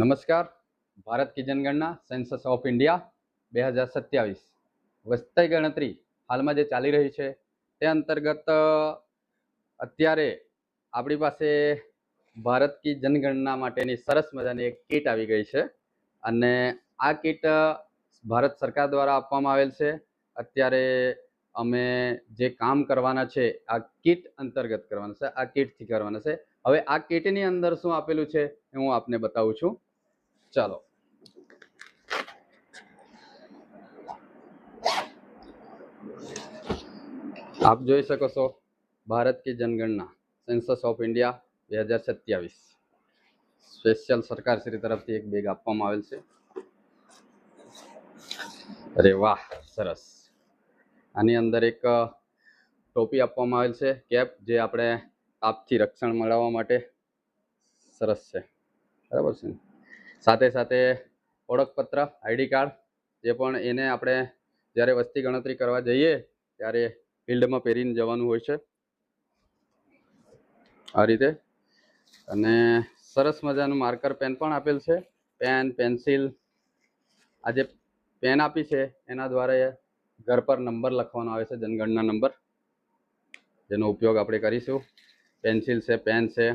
નમસ્કાર. ભારત की जनगणना સેન્સસ ઓફ ઇન્ડિયા 2027 વસ્તી ગણતરી હાલમાં જે ચાલી રહી છે તે અંતર્ગત અત્યારે આપણી પાસે ભારત की जनगणना માટેની સરસ મજાની એક કીટ આવી ગઈ છે અને આ કીટ ભારત સરકાર દ્વારા આપવામાં આવેલ છે. અત્યારે અમે જે કામ કરવાના છે આ કીટ અંતર્ગત કરવાના છે, આ કીટથી કરવાના છે. હવે આ કીટની અંદર શું આપેલું છે એ હું આપને બતાવું છું. ચાલો, આપ જોઈ શકો છો ભારત की जनगणना સેન્સસ ઓફ ઇન્ડિયા 2027 સ્પેશિયલ સરકાર શ્રી તરફથી એક બેગ આપવામાં આવેલ છે. અરે વાહ, સરસ. આની અંદર એક ટોપી આપવામાં આવેલ છે, કેપ, જે આપણે તાપથી રક્ષણ મેળવવા માટે સરસ છે. બરાબર છે. સાથે સાથે ઓળખપત્ર, આઈડી કાર્ડ, જે પણ એને આપણે જ્યારે વસ્તી ગણતરી કરવા જઈએ ત્યારે ફિલ્ડમાં પહેરીને જવાનું હોય છે આ રીતે. અને સરસ મજાનું માર્કર પેન પણ આપેલ છે. પેન, પેન્સિલ, આ જે પેન આપી છે એના દ્વારા ઘર પર નંબર લખવાનો આવે છે, જનગણના નંબર, જેનો ઉપયોગ આપણે કરીશું. પેન્સિલ છે, પેન છે,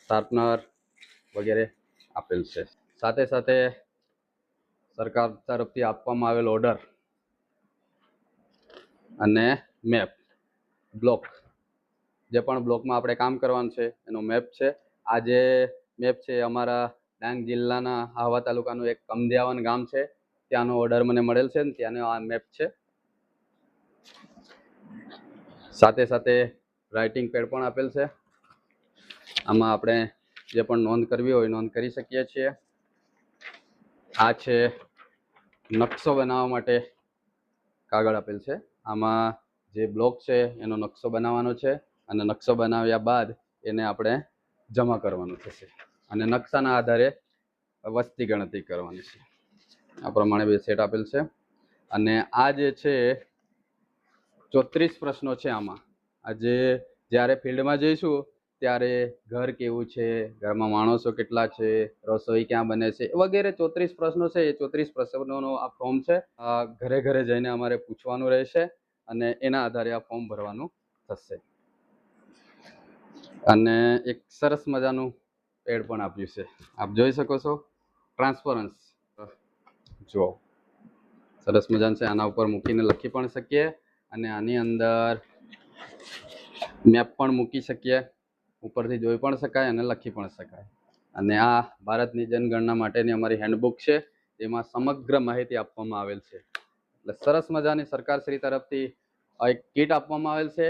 શાર્પનર વગેરે આપેલ છે. સાથે સાથે સરકાર તરફથી આપવામાં આવેલ ઓર્ડર અને મેપ, બ્લોક, જે પણ બ્લોકમાં આપણે કામ કરવાનું છે એનો મેપ છે. આ જે મેપ છે અમારા ડાંગ જિલ્લાના આહવા તાલુકાનું એક કમદિયાવન ગામ છે, ત્યાંનો ઓર્ડર મને મળેલ છે ને ત્યાંનો આ મેપ છે. સાથે સાથે રાઇટિંગ પેડ પણ આપેલ છે. આમાં આપણે જે પણ નોંધ કરવી હોય નોંધ કરી શકીએ છીએ. આ છે નકશો બનાવવા માટે કાગળ આપેલ છે. આમાં જે બ્લોક છે એનો નકશો બનાવવાનો છે અને નકશો બનાવ્યા બાદ એને આપણે જમા કરવાનું થશે અને નકશાના આધારે વસ્તી ગણતરી કરવાની છે. આ પ્રમાણે બે સેટ આપેલ છે. અને આ જે છે 34 પ્રશ્નો છે. આમાં આજે જ્યારે ફિલ્ડમાં જઈશું ત્યારે ઘર કેવું છે, ઘરમાં માણસો કેટલા છે, રસોઈ ક્યાં બને છે વગેરે 34 પ્રશ્નો છે. એ 34 પ્રશ્નોનો આ ફોર્મ છે. ઘરે ઘરે જઈને અમારે પૂછવાનું રહેશે અને એના આધારે આ ફોર્મ ભરવાનું થશે. અને એક સરસ મજાનું પેડ પણ આપ્યું છે, આપ જોઈ શકો છો. ટ્રાન્સપરન્સ જુઓ, સરસ મજાનું છે. આના ઉપર મૂકીને લખી પણ શકીએ અને આની અંદર મેપ પણ મૂકી શકીએ, ઉપરથી જોઈ પણ શકાય અને લખી પણ શકાય. અને આ ભારતની જનગણના માટેની અમારી હેન્ડબુક છે, જેમાં સમગ્ર માહિતી આપવામાં આવેલ છે. એટલે સરસ મજાની સરકારશ્રી તરફથી એક કીટ આપવામાં આવેલ છે.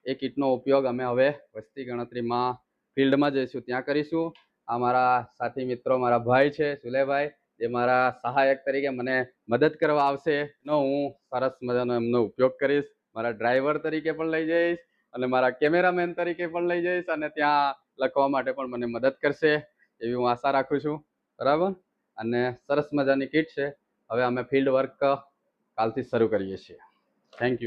એ કીટનો ઉપયોગ અમે હવે વસ્તી ગણતરીમાં ફિલ્ડમાં જઈશું ત્યાં કરીશું. આ મારા સાથી મિત્રો, મારા ભાઈ છે સુલેભાઈ, જે મારા સહાયક તરીકે મને મદદ કરવા આવશે. હું સરસ મજાનો એમનો ઉપયોગ કરીશ. મારા ડ્રાઈવર તરીકે પણ લઈ જઈશ અને મારા કેમેરામેન તરીકે પણ લઈ જઈશ અને ત્યાં લખવા માટે પણ મને મદદ કરશે એવી હું આશા રાખું છું. બરાબર. અને સરસ મજાની કીટ છે. હવે અમે ફિલ્ડ વર્ક કાલથી શરૂ કરીએ છીએ. Thank you.